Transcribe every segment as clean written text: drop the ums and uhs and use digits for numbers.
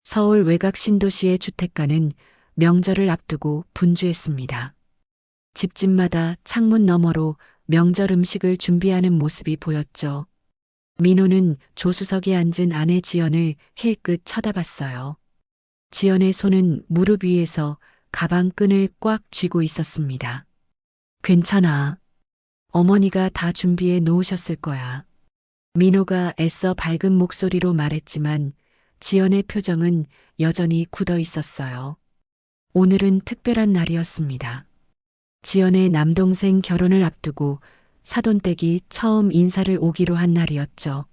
서울 외곽 신도시의 주택가는 명절을 앞두고 분주했습니다. 집집마다 창문 너머로 명절 음식을 준비하는 모습이 보였죠. 민호는 조수석에 앉은 아내 지연을 힐끗 쳐다봤어요. 지연의 손은 무릎 위에서 가방 끈을 꽉 쥐고 있었습니다. 괜찮아. 어머니가 다 준비해 놓으셨을 거야. 민호가 애써 밝은 목소리로 말했지만 지연의 표정은 여전히 굳어 있었어요. 오늘은 특별한 날이었습니다. 지연의 남동생 결혼을 앞두고 사돈댁이 처음 인사를 오기로 한 날이었죠.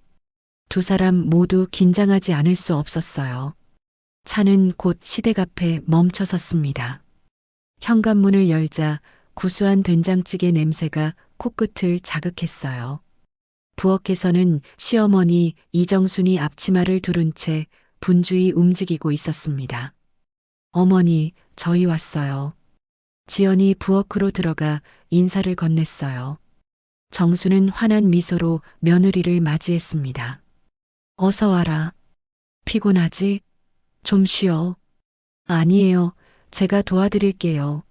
두 사람 모두 긴장하지 않을 수 없었어요. 차는 곧 시댁 앞에 멈춰 섰습니다. 현관문을 열자 구수한 된장찌개 냄새가 코끝을 자극했어요. 부엌에서는 시어머니 이정순이 앞치마를 두른 채 분주히 움직이고 있었습니다. 어머니, 저희 왔어요. 지연이 부엌으로 들어가 인사를 건넸어요. 정수는 환한 미소로 며느리를 맞이했습니다. 어서 와라. 피곤하지? 좀 쉬어. 아니에요. 제가 도와드릴게요.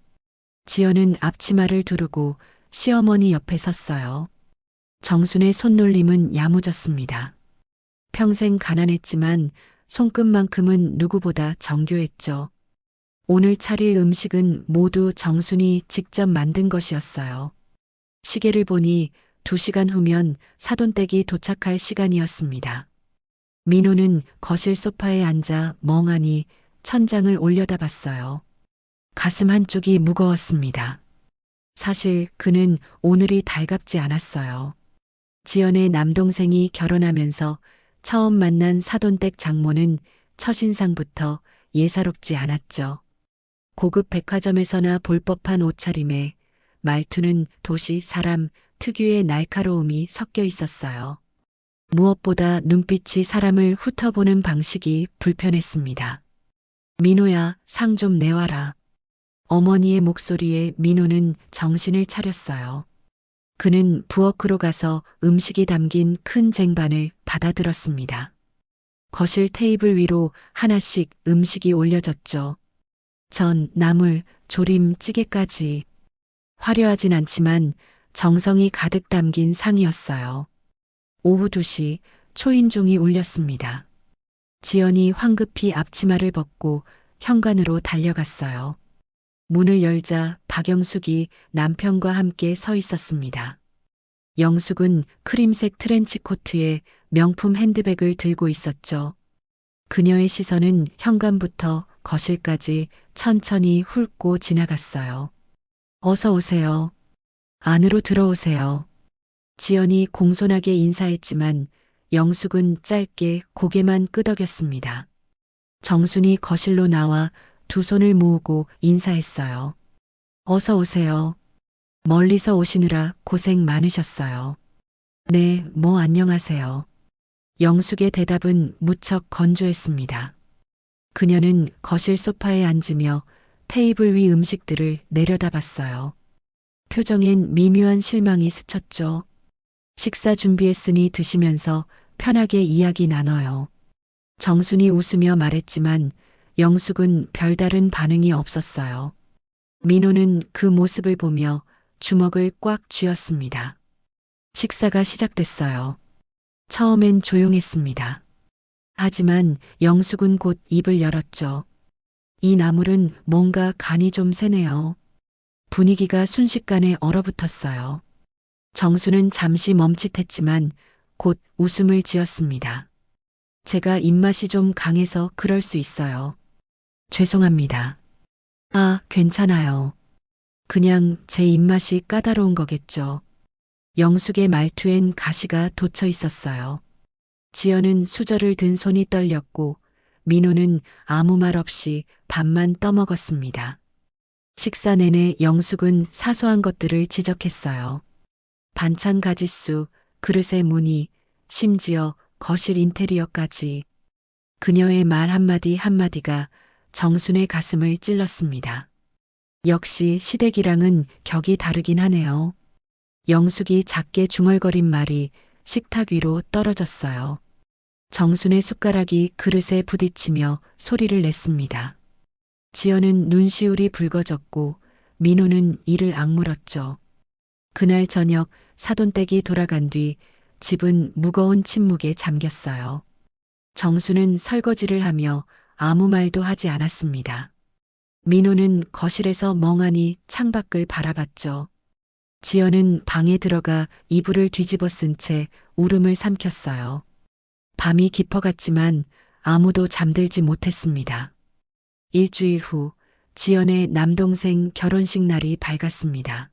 지연은 앞치마를 두르고 시어머니 옆에 섰어요. 정순의 손놀림은 야무졌습니다. 평생 가난했지만 손끝만큼은 누구보다 정교했죠. 오늘 차릴 음식은 모두 정순이 직접 만든 것이었어요. 시계를 보니 2시간 후면 사돈댁이 도착할 시간이었습니다. 민호는 거실 소파에 앉아 멍하니 천장을 올려다봤어요. 가슴 한쪽이 무거웠습니다. 사실 그는 오늘이 달갑지 않았어요. 지연의 남동생이 결혼하면서 처음 만난 사돈댁 장모는 첫인상부터 예사롭지 않았죠. 고급 백화점에서나 볼 법한 옷차림에 말투는 도시 사람 특유의 날카로움이 섞여 있었어요. 무엇보다 눈빛이 사람을 훑어보는 방식이 불편했습니다. 민호야, 상 좀 내와라. 어머니의 목소리에 민호는 정신을 차렸어요. 그는 부엌으로 가서 음식이 담긴 큰 쟁반을 받아들었습니다. 거실 테이블 위로 하나씩 음식이 올려졌죠. 전, 나물, 조림, 찌개까지. 화려하진 않지만 정성이 가득 담긴 상이었어요. 오후 2시 초인종이 울렸습니다. 지연이 황급히 앞치마를 벗고 현관으로 달려갔어요. 문을 열자 박영숙이 남편과 함께 서 있었습니다. 영숙은 크림색 트렌치 코트에 명품 핸드백을 들고 있었죠. 그녀의 시선은 현관부터 거실까지 천천히 훑고 지나갔어요. 어서 오세요. 안으로 들어오세요. 지연이 공손하게 인사했지만 영숙은 짧게 고개만 끄덕였습니다. 정순이 거실로 나와 두 손을 모으고 인사했어요. 어서 오세요. 멀리서 오시느라 고생 많으셨어요. 네, 안녕하세요. 영숙의 대답은 무척 건조했습니다. 그녀는 거실 소파에 앉으며 테이블 위 음식들을 내려다봤어요. 표정엔 미묘한 실망이 스쳤죠. 식사 준비했으니 드시면서 편하게 이야기 나눠요. 정순이 웃으며 말했지만 영숙은 별다른 반응이 없었어요. 민호는 그 모습을 보며 주먹을 꽉 쥐었습니다. 식사가 시작됐어요. 처음엔 조용했습니다. 하지만 영숙은 곧 입을 열었죠. 이 나물은 뭔가 간이 좀 세네요. 분위기가 순식간에 얼어붙었어요. 정수는 잠시 멈칫했지만 곧 웃음을 지었습니다. 제가 입맛이 좀 강해서 그럴 수 있어요. 죄송합니다. 아, 괜찮아요. 그냥 제 입맛이 까다로운 거겠죠. 영숙의 말투엔 가시가 돋쳐 있었어요. 지연은 수저를 든 손이 떨렸고 민호는 아무 말 없이 밥만 떠먹었습니다. 식사 내내 영숙은 사소한 것들을 지적했어요. 반찬 가짓수, 그릇의 무늬, 심지어 거실 인테리어까지. 그녀의 말 한마디 한마디가 정순의 가슴을 찔렀습니다. 역시 시댁이랑은 격이 다르긴 하네요. 영숙이 작게 중얼거린 말이 식탁 위로 떨어졌어요. 정순의 숟가락이 그릇에 부딪히며 소리를 냈습니다. 지연은 눈시울이 붉어졌고 민호는 이를 악물었죠. 그날 저녁 사돈댁이 돌아간 뒤 집은 무거운 침묵에 잠겼어요. 정수는 설거지를 하며 아무 말도 하지 않았습니다. 민호는 거실에서 멍하니 창밖을 바라봤죠. 지연은 방에 들어가 이불을 뒤집어 쓴 채 울음을 삼켰어요. 밤이 깊어갔지만 아무도 잠들지 못했습니다. 일주일 후 지연의 남동생 결혼식 날이 밝았습니다.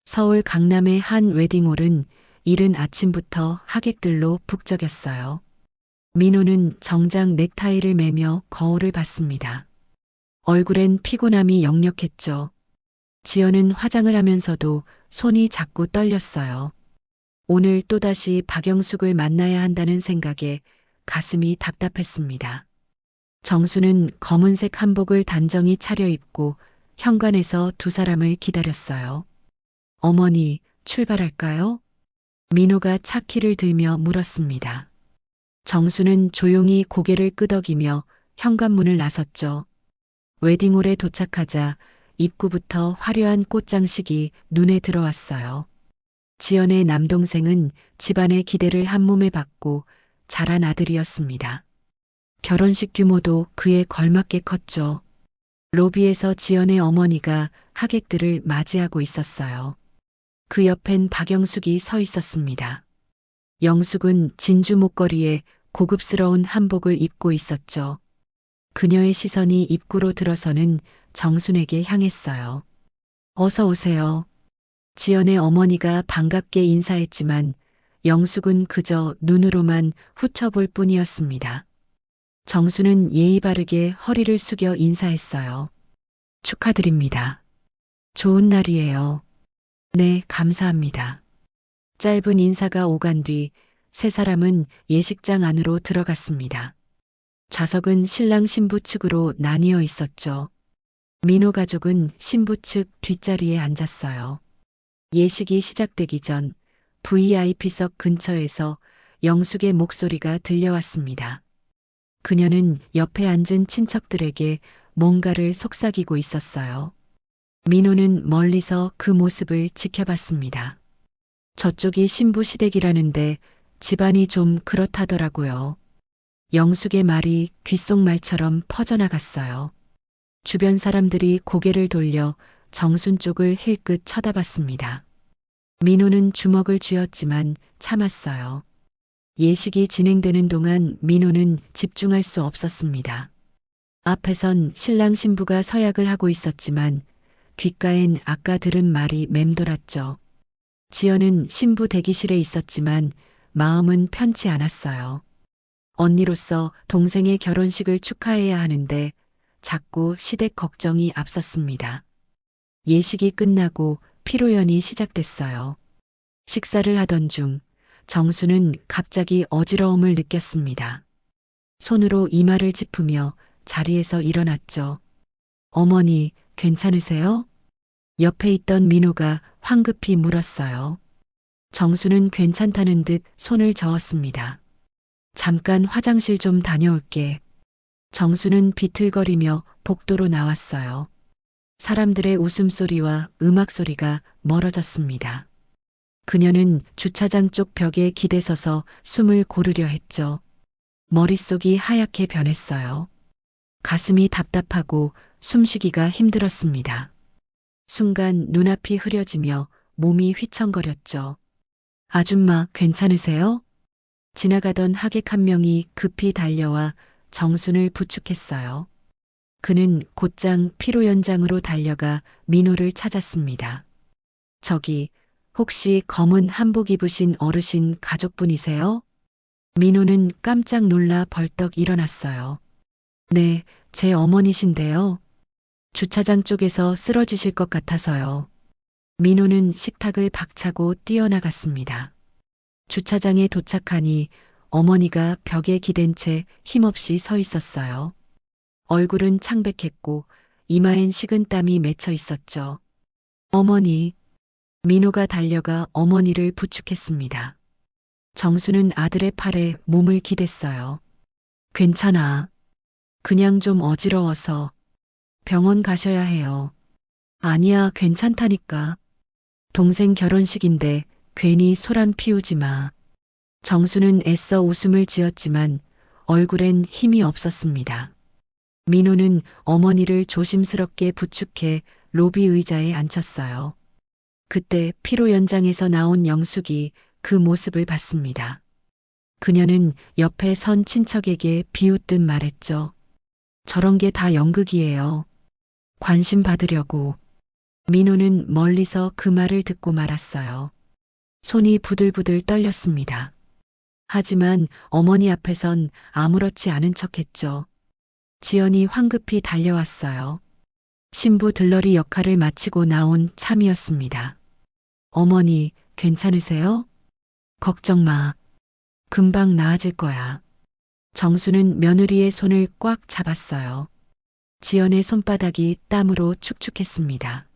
서울 강남의 한 웨딩홀은 이른 아침부터 하객들로 북적였어요. 민호는 정장 넥타이를 매며 거울을 봤습니다. 얼굴엔 피곤함이 역력했죠. 지연은 화장을 하면서도 손이 자꾸 떨렸어요. 오늘 또다시 박영숙을 만나야 한다는 생각에 가슴이 답답했습니다. 정수는 검은색 한복을 단정히 차려입고 현관에서 두 사람을 기다렸어요. 어머니, 출발할까요? 민호가 차 키를 들며 물었습니다. 정수는 조용히 고개를 끄덕이며 현관문을 나섰죠. 웨딩홀에 도착하자 입구부터 화려한 꽃장식이 눈에 들어왔어요. 지연의 남동생은 집안의 기대를 한몸에 받고 자란 아들이었습니다. 결혼식 규모도 그에 걸맞게 컸죠. 로비에서 지연의 어머니가 하객들을 맞이하고 있었어요. 그 옆엔 박영숙이 서 있었습니다. 영숙은 진주 목걸이에 고급스러운 한복을 입고 있었죠. 그녀의 시선이 입구로 들어서는 정순에게 향했어요. 어서 오세요. 지연의 어머니가 반갑게 인사했지만 영숙은 그저 눈으로만 훑어볼 뿐이었습니다. 정수는 예의 바르게 허리를 숙여 인사했어요. 축하드립니다. 좋은 날이에요. 네, 감사합니다. 짧은 인사가 오간 뒤 세 사람은 예식장 안으로 들어갔습니다. 좌석은 신랑 신부 측으로 나뉘어 있었죠. 민호 가족은 신부 측 뒷자리에 앉았어요. 예식이 시작되기 전 VIP석 근처에서 영숙의 목소리가 들려왔습니다. 그녀는 옆에 앉은 친척들에게 뭔가를 속삭이고 있었어요. 민호는 멀리서 그 모습을 지켜봤습니다. 저쪽이 신부 시댁이라는데 집안이 좀 그렇다더라고요. 영숙의 말이 귓속말처럼 퍼져나갔어요. 주변 사람들이 고개를 돌려 정순 쪽을 힐끗 쳐다봤습니다. 민호는 주먹을 쥐었지만 참았어요. 예식이 진행되는 동안 민호는 집중할 수 없었습니다. 앞에선 신랑 신부가 서약을 하고 있었지만 귓가엔 아까 들은 말이 맴돌았죠. 지연은 신부 대기실에 있었지만 마음은 편치 않았어요. 언니로서 동생의 결혼식을 축하해야 하는데 자꾸 시댁 걱정이 앞섰습니다. 예식이 끝나고 피로연이 시작됐어요. 식사를 하던 중 정수는 갑자기 어지러움을 느꼈습니다. 손으로 이마를 짚으며 자리에서 일어났죠. 어머니, 괜찮으세요? 옆에 있던 민호가 황급히 물었어요. 정수는 괜찮다는 듯 손을 저었습니다. 잠깐 화장실 좀 다녀올게. 정수는 비틀거리며 복도로 나왔어요. 사람들의 웃음소리와 음악소리가 멀어졌습니다. 그녀는 주차장 쪽 벽에 기대서서 숨을 고르려 했죠. 머릿속이 하얗게 변했어요. 가슴이 답답하고 숨쉬기가 힘들었습니다. 순간 눈앞이 흐려지며 몸이 휘청거렸죠. 아줌마, 괜찮으세요? 지나가던 하객 한 명이 급히 달려와 정순을 부축했어요. 그는 곧장 피로연장으로 달려가 민호를 찾았습니다. 저기, 혹시 검은 한복 입으신 어르신 가족분이세요? 민호는 깜짝 놀라 벌떡 일어났어요. 네, 제 어머니신데요. 주차장 쪽에서 쓰러지실 것 같아서요. 민호는 식탁을 박차고 뛰어나갔습니다. 주차장에 도착하니 어머니가 벽에 기댄 채 힘없이 서 있었어요. 얼굴은 창백했고 이마엔 식은땀이 맺혀 있었죠. 어머니. 민호가 달려가 어머니를 부축했습니다. 정수는 아들의 팔에 몸을 기댔어요. 괜찮아. 그냥 좀 어지러워서 병원 가셔야 해요. 아니야, 괜찮다니까. 동생 결혼식인데 괜히 소란 피우지 마. 정수는 애써 웃음을 지었지만 얼굴엔 힘이 없었습니다. 민호는 어머니를 조심스럽게 부축해 로비 의자에 앉혔어요. 그때 피로 연장에서 나온 영숙이 그 모습을 봤습니다. 그녀는 옆에 선 친척에게 비웃듯 말했죠. 저런 게 다 연극이에요. 관심 받으려고. 민호는 멀리서 그 말을 듣고 말았어요. 손이 부들부들 떨렸습니다. 하지만 어머니 앞에선 아무렇지 않은 척했죠. 지연이 황급히 달려왔어요. 신부 들러리 역할을 마치고 나온 참이었습니다. 어머니, 괜찮으세요? 걱정 마. 금방 나아질 거야. 정수는 며느리의 손을 꽉 잡았어요. 지연의 손바닥이 땀으로 축축했습니다.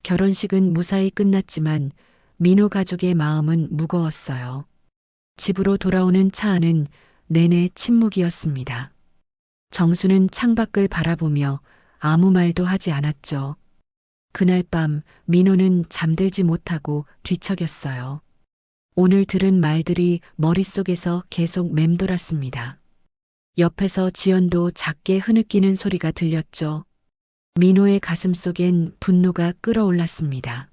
결혼식은 무사히 끝났지만 민호 가족의 마음은 무거웠어요. 집으로 돌아오는 차 안은 내내 침묵이었습니다. 정수는 창밖을 바라보며 아무 말도 하지 않았죠. 그날 밤 민호는 잠들지 못하고 뒤척였어요. 오늘 들은 말들이 머릿속에서 계속 맴돌았습니다. 옆에서 지연도 작게 흐느끼는 소리가 들렸죠. 민호의 가슴속엔 분노가 끓어올랐습니다.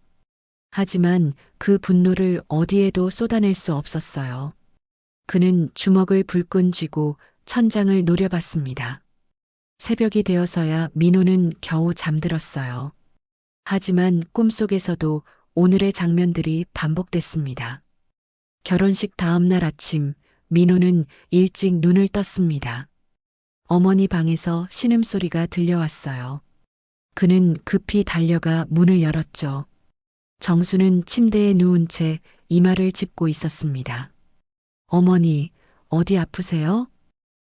하지만 그 분노를 어디에도 쏟아낼 수 없었어요. 그는 주먹을 불끈 쥐고 천장을 노려봤습니다. 새벽이 되어서야 민호는 겨우 잠들었어요. 하지만 꿈속에서도 오늘의 장면들이 반복됐습니다. 결혼식 다음 날 아침 민호는 일찍 눈을 떴습니다. 어머니 방에서 신음소리가 들려왔어요. 그는 급히 달려가 문을 열었죠. 정수는 침대에 누운 채 이마를 짚고 있었습니다. 어머니, 어디 아프세요?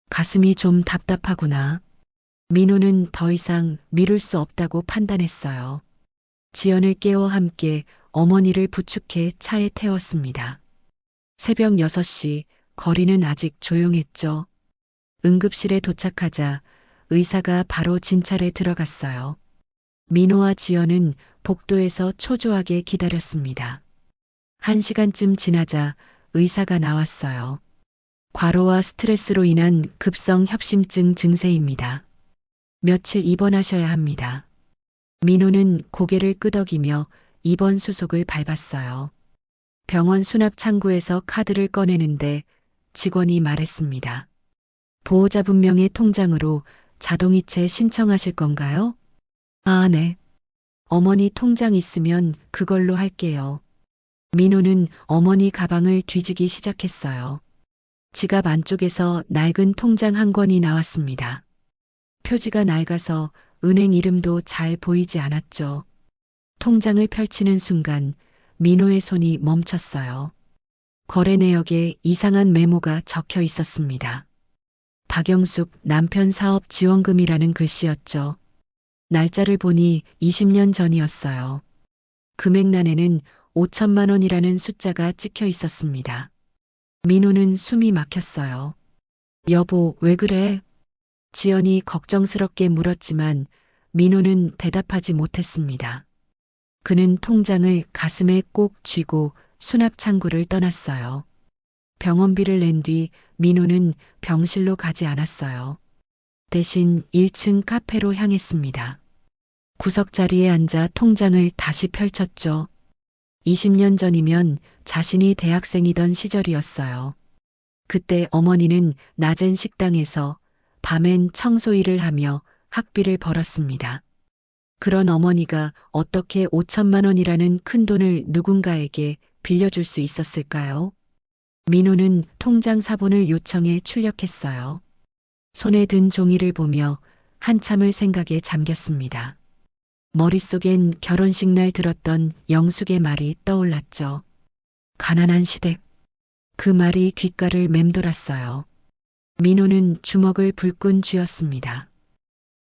가슴이 좀 답답하구나. 민호는 더 이상 미룰 수 없다고 판단했어요. 지연을 깨워 함께 어머니를 부축해 차에 태웠습니다. 새벽 6시, 거리는 아직 조용했죠. 응급실에 도착하자 의사가 바로 진찰에 들어갔어요. 민호와 지연은 복도에서 초조하게 기다렸습니다. 1시간쯤 지나자 의사가 나왔어요. 과로와 스트레스로 인한 급성 협심증 증세입니다. 며칠 입원하셔야 합니다. 민호는 고개를 끄덕이며 입원 수속을 밟았어요. 병원 수납 창구에서 카드를 꺼내는데 직원이 말했습니다. 보호자분명의 통장으로 자동이체 신청하실 건가요? 아, 네. 어머니 통장 있으면 그걸로 할게요. 민호는 어머니 가방을 뒤지기 시작했어요. 지갑 안쪽에서 낡은 통장 한 권이 나왔습니다. 표지가 낡아서 은행 이름도 잘 보이지 않았죠. 통장을 펼치는 순간 민호의 손이 멈췄어요. 거래 내역에 이상한 메모가 적혀 있었습니다. 박영숙 남편 사업 지원금이라는 글씨였죠. 날짜를 보니 20년 전이었어요. 금액란에는 5천만 원이라는 숫자가 찍혀 있었습니다. 민호는 숨이 막혔어요. 여보, 왜 그래? 지연이 걱정스럽게 물었지만 민호는 대답하지 못했습니다. 그는 통장을 가슴에 꼭 쥐고 수납 창구를 떠났어요. 병원비를 낸 뒤 민호는 병실로 가지 않았어요. 대신 1층 카페로 향했습니다. 구석자리에 앉아 통장을 다시 펼쳤죠. 20년 전이면 자신이 대학생이던 시절이었어요. 그때 어머니는 낮엔 식당에서 밤엔 청소 일을 하며 학비를 벌었습니다. 그런 어머니가 어떻게 5천만 원이라는 큰 돈을 누군가에게 빌려줄 수 있었을까요? 민호는 통장 사본을 요청해 출력했어요. 손에 든 종이를 보며 한참을 생각에 잠겼습니다. 머릿속엔 결혼식 날 들었던 영숙의 말이 떠올랐죠. 가난한 시댁. 그 말이 귓가를 맴돌았어요. 민호는 주먹을 불끈 쥐었습니다.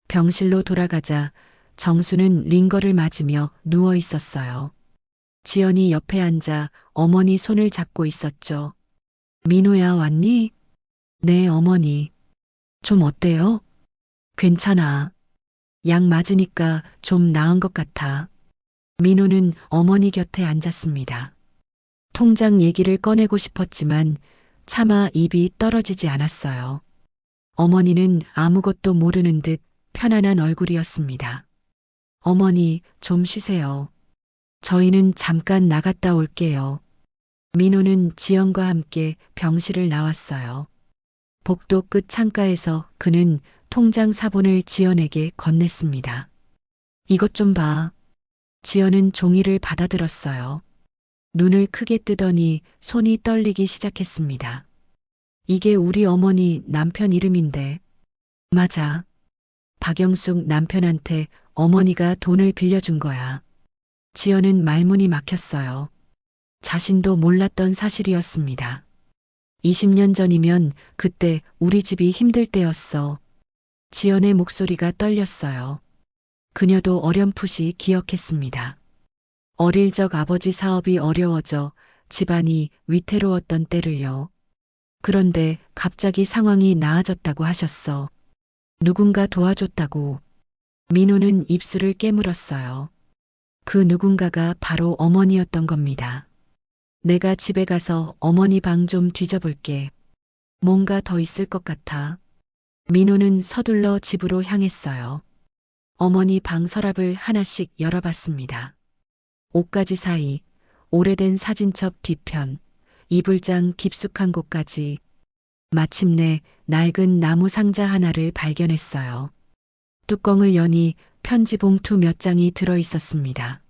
병실로 돌아가자 정수는 링거를 맞으며 누워 있었어요. 지연이 옆에 앉아 어머니 손을 잡고 있었죠. 민호야, 왔니? 네, 어머니. 좀 어때요? 괜찮아. 약 맞으니까 좀 나은 것 같아. 민호는 어머니 곁에 앉았습니다. 통장 얘기를 꺼내고 싶었지만 차마 입이 떨어지지 않았어요. 어머니는 아무것도 모르는 듯 편안한 얼굴이었습니다. 어머니, 좀 쉬세요. 저희는 잠깐 나갔다 올게요. 민호는 지연과 함께 병실을 나왔어요. 복도 끝 창가에서 그는 통장 사본을 지연에게 건넸습니다. 이것 좀 봐. 지연은 종이를 받아들었어요. 눈을 크게 뜨더니 손이 떨리기 시작했습니다. 이게 우리 어머니 남편 이름인데. 맞아. 박영숙 남편한테 어머니가 돈을 빌려준 거야. 지연은 말문이 막혔어요. 자신도 몰랐던 사실이었습니다. 20년 전이면 그때 우리 집이 힘들 때였어. 지연의 목소리가 떨렸어요. 그녀도 어렴풋이 기억했습니다. 어릴 적 아버지 사업이 어려워져 집안이 위태로웠던 때를요. 그런데 갑자기 상황이 나아졌다고 하셨어. 누군가 도와줬다고. 민호는 입술을 깨물었어요. 그 누군가가 바로 어머니였던 겁니다. 내가 집에 가서 어머니 방 좀 뒤져볼게. 뭔가 더 있을 것 같아. 민호는 서둘러 집으로 향했어요. 어머니 방 서랍을 하나씩 열어봤습니다. 옷가지 사이, 오래된 사진첩 뒤편, 이불장 깊숙한 곳까지 마침내 낡은 나무 상자 하나를 발견했어요. 뚜껑을 여니 편지 봉투 몇 장이 들어 있었습니다.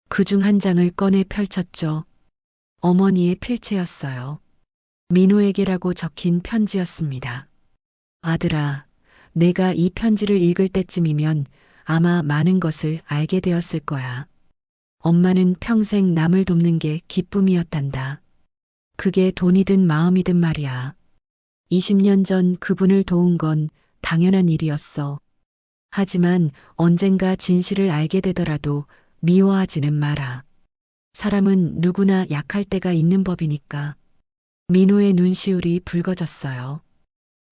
그중 한 장을 꺼내 펼쳤죠. 어머니의 필체였어요. 민호에게라고 적힌 편지였습니다. 아들아, 내가 이 편지를 읽을 때쯤이면 아마 많은 것을 알게 되었을 거야. 엄마는 평생 남을 돕는 게 기쁨이었단다. 그게 돈이든 마음이든 말이야. 20년 전 그분을 도운 건 당연한 일이었어. 하지만 언젠가 진실을 알게 되더라도 미워하지는 마라. 사람은 누구나 약할 때가 있는 법이니까. 민호의 눈시울이 붉어졌어요.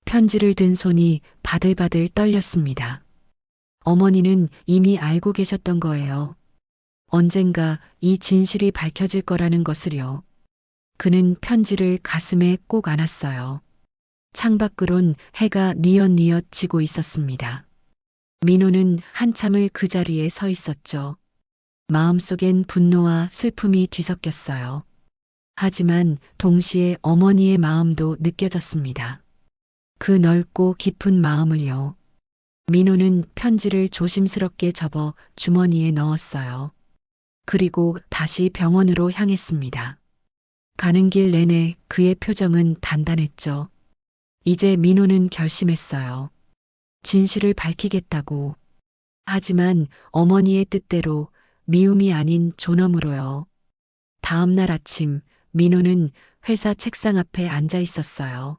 편지를 든 손이 바들바들 떨렸습니다. 어머니는 이미 알고 계셨던 거예요. 언젠가 이 진실이 밝혀질 거라는 것을요. 그는 편지를 가슴에 꼭 안았어요. 창밖으론 해가 뉘엿뉘엿 지고 있었습니다. 민호는 한참을 그 자리에 서 있었죠. 마음속엔 분노와 슬픔이 뒤섞였어요. 하지만 동시에 어머니의 마음도 느껴졌습니다. 그 넓고 깊은 마음을요. 민호는 편지를 조심스럽게 접어 주머니에 넣었어요. 그리고 다시 병원으로 향했습니다. 가는 길 내내 그의 표정은 단단했죠. 이제 민호는 결심했어요. 진실을 밝히겠다고. 하지만 어머니의 뜻대로 미움이 아닌 존엄으로요. 다음 날 아침 민호는 회사 책상 앞에 앉아 있었어요.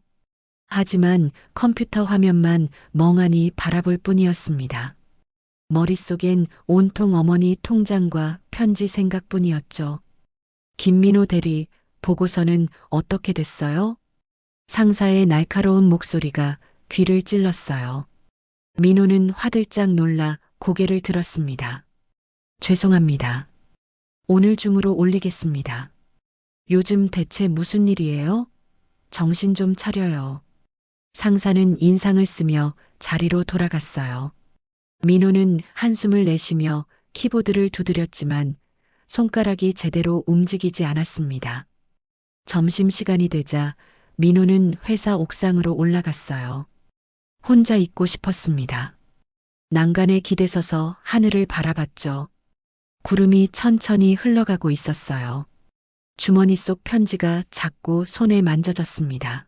하지만 컴퓨터 화면만 멍하니 바라볼 뿐이었습니다. 머릿속엔 온통 어머니 통장과 편지 생각뿐이었죠. 김민호 대리, 보고서는 어떻게 됐어요? 상사의 날카로운 목소리가 귀를 찔렀어요. 민호는 화들짝 놀라 고개를 들었습니다. 죄송합니다. 오늘 중으로 올리겠습니다. 요즘 대체 무슨 일이에요? 정신 좀 차려요. 상사는 인상을 쓰며 자리로 돌아갔어요. 민호는 한숨을 내쉬며 키보드를 두드렸지만 손가락이 제대로 움직이지 않았습니다. 점심시간이 되자 민호는 회사 옥상으로 올라갔어요. 혼자 있고 싶었습니다. 난간에 기대서서 하늘을 바라봤죠. 구름이 천천히 흘러가고 있었어요. 주머니 속 편지가 자꾸 손에 만져졌습니다.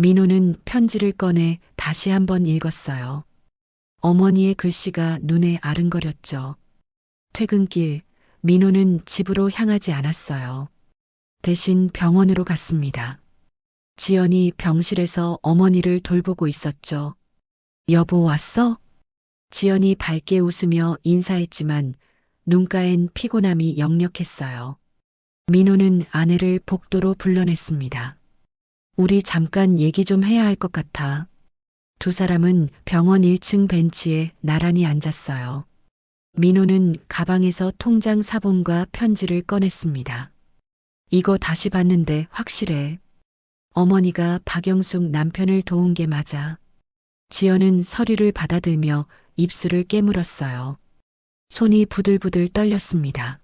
민호는 편지를 꺼내 다시 한번 읽었어요. 어머니의 글씨가 눈에 아른거렸죠. 퇴근길, 민호는 집으로 향하지 않았어요. 대신 병원으로 갔습니다. 지연이 병실에서 어머니를 돌보고 있었죠. 여보 왔어? 지연이 밝게 웃으며 인사했지만 눈가엔 피곤함이 역력했어요. 민호는 아내를 복도로 불러냈습니다. 우리 잠깐 얘기 좀 해야 할 것 같아. 두 사람은 병원 1층 벤치에 나란히 앉았어요. 민호는 가방에서 통장 사본과 편지를 꺼냈습니다. 이거 다시 봤는데 확실해. 어머니가 박영숙 남편을 도운 게 맞아. 지연은 서류를 받아들며 입술을 깨물었어요. 손이 부들부들 떨렸습니다.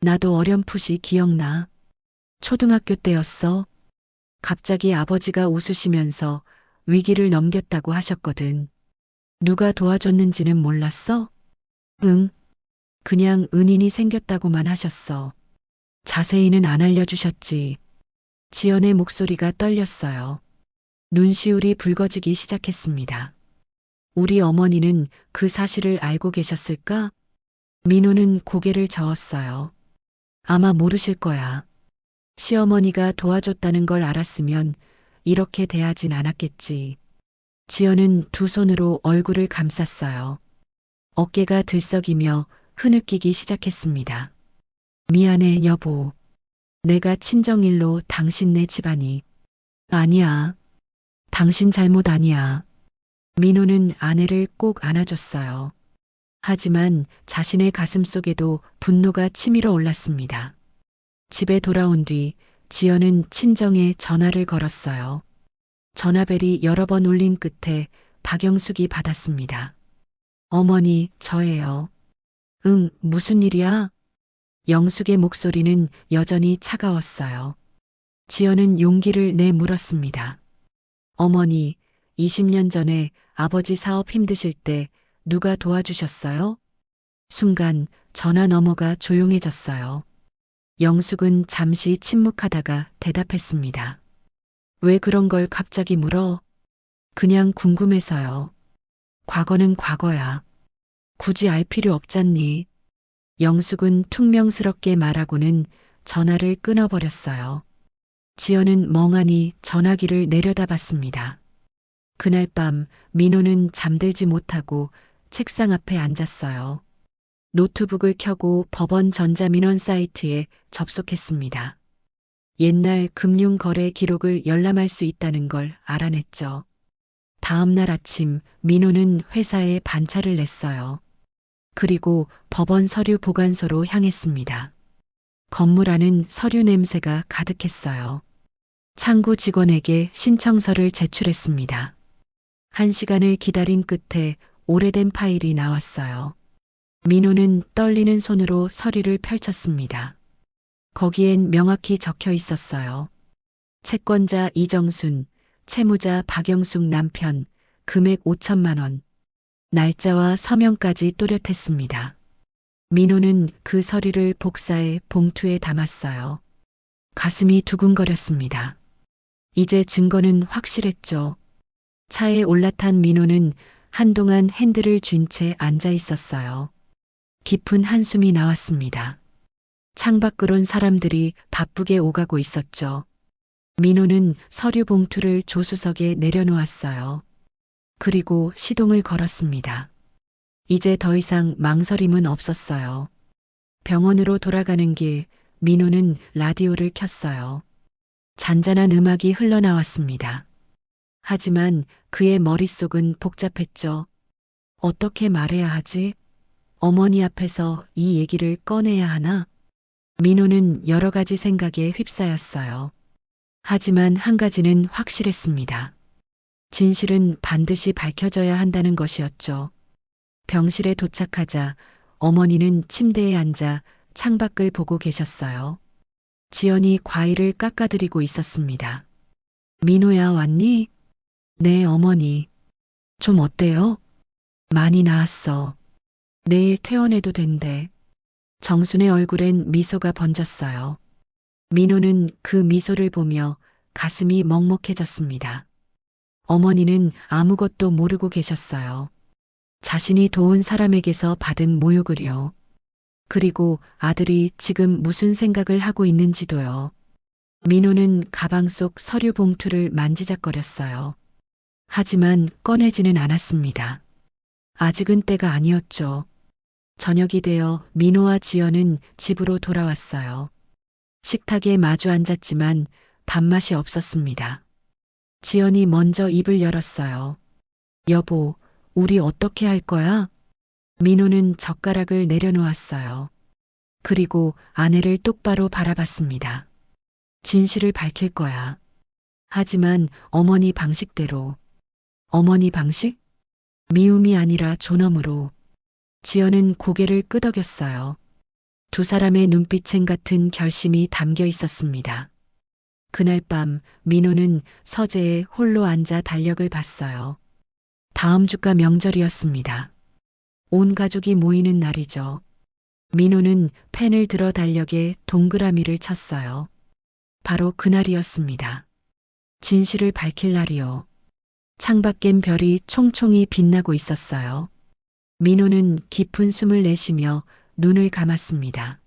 나도 어렴풋이 기억나. 초등학교 때였어. 갑자기 아버지가 웃으시면서 위기를 넘겼다고 하셨거든. 누가 도와줬는지는 몰랐어? 응. 그냥 은인이 생겼다고만 하셨어. 자세히는 안 알려주셨지. 지연의 목소리가 떨렸어요. 눈시울이 붉어지기 시작했습니다. 우리 어머니는 그 사실을 알고 계셨을까? 민호는 고개를 저었어요. 아마 모르실 거야. 시어머니가 도와줬다는 걸 알았으면 이렇게 대하진 않았겠지. 지연은 두 손으로 얼굴을 감쌌어요. 어깨가 들썩이며 흐느끼기 시작했습니다. 미안해, 여보. 내가 친정일로 당신네 집안이. 아니야. 당신 잘못 아니야. 민호는 아내를 꼭 안아줬어요. 하지만 자신의 가슴 속에도 분노가 치밀어 올랐습니다. 집에 돌아온 뒤 지연은 친정에 전화를 걸었어요. 전화벨이 여러 번 울린 끝에 박영숙이 받았습니다. 어머니, 저예요. 응, 무슨 일이야? 영숙의 목소리는 여전히 차가웠어요. 지연은 용기를 내 물었습니다. 어머니, 20년 전에 아버지 사업 힘드실 때 누가 도와주셨어요? 순간 전화 너머가 조용해졌어요. 영숙은 잠시 침묵하다가 대답했습니다. 왜 그런 걸 갑자기 물어? 그냥 궁금해서요. 과거는 과거야. 굳이 알 필요 없잖니. 영숙은 퉁명스럽게 말하고는 전화를 끊어버렸어요. 지연은 멍하니 전화기를 내려다봤습니다. 그날 밤 민호는 잠들지 못하고 책상 앞에 앉았어요. 노트북을 켜고 법원 전자민원 사이트에 접속했습니다. 옛날 금융거래 기록을 열람할 수 있다는 걸 알아냈죠. 다음 날 아침 민호는 회사에 반차를 냈어요. 그리고 법원 서류 보관소로 향했습니다. 건물 안은 서류 냄새가 가득했어요. 창구 직원에게 신청서를 제출했습니다. 1시간을 기다린 끝에 오래된 파일이 나왔어요. 민호는 떨리는 손으로 서류를 펼쳤습니다. 거기엔 명확히 적혀 있었어요. 채권자 이정순, 채무자 박영숙 남편, 금액 5천만 원. 날짜와 서명까지 또렷했습니다. 민호는 그 서류를 복사해 봉투에 담았어요. 가슴이 두근거렸습니다. 이제 증거는 확실했죠. 차에 올라탄 민호는 한동안 핸들을 쥔 채 앉아 있었어요. 깊은 한숨이 나왔습니다. 창밖으론 사람들이 바쁘게 오가고 있었죠. 민호는 서류 봉투를 조수석에 내려놓았어요. 그리고 시동을 걸었습니다. 이제 더 이상 망설임은 없었어요. 병원으로 돌아가는 길, 민호는 라디오를 켰어요. 잔잔한 음악이 흘러나왔습니다. 하지만 그의 머릿속은 복잡했죠. 어떻게 말해야 하지? 어머니 앞에서 이 얘기를 꺼내야 하나? 민호는 여러 가지 생각에 휩싸였어요. 하지만 한 가지는 확실했습니다. 진실은 반드시 밝혀져야 한다는 것이었죠. 병실에 도착하자 어머니는 침대에 앉아 창밖을 보고 계셨어요. 지연이 과일을 깎아드리고 있었습니다. 민호야, 왔니? 네, 어머니. 좀 어때요? 많이 나았어. 내일 퇴원해도 된대. 정순의 얼굴엔 미소가 번졌어요. 민호는 그 미소를 보며 가슴이 먹먹해졌습니다. 어머니는 아무것도 모르고 계셨어요. 자신이 도운 사람에게서 받은 모욕을요. 그리고 아들이 지금 무슨 생각을 하고 있는지도요. 민호는 가방 속 서류 봉투를 만지작거렸어요. 하지만 꺼내지는 않았습니다. 아직은 때가 아니었죠. 저녁이 되어 민호와 지연은 집으로 돌아왔어요. 식탁에 마주 앉았지만 밥맛이 없었습니다. 지연이 먼저 입을 열었어요. 여보, 우리 어떻게 할 거야? 민호는 젓가락을 내려놓았어요. 그리고 아내를 똑바로 바라봤습니다. 진실을 밝힐 거야. 하지만 어머니 방식대로. 어머니 방식? 미움이 아니라 존엄으로. 지연은 고개를 끄덕였어요. 두 사람의 눈빛엔 같은 결심이 담겨 있었습니다. 그날 밤 민호는 서재에 홀로 앉아 달력을 봤어요. 다음 주가 명절이었습니다. 온 가족이 모이는 날이죠. 민호는 펜을 들어 달력에 동그라미를 쳤어요. 바로 그날이었습니다. 진실을 밝힐 날이요. 창밖엔 별이 총총히 빛나고 있었어요. 민호는 깊은 숨을 내쉬며 눈을 감았습니다.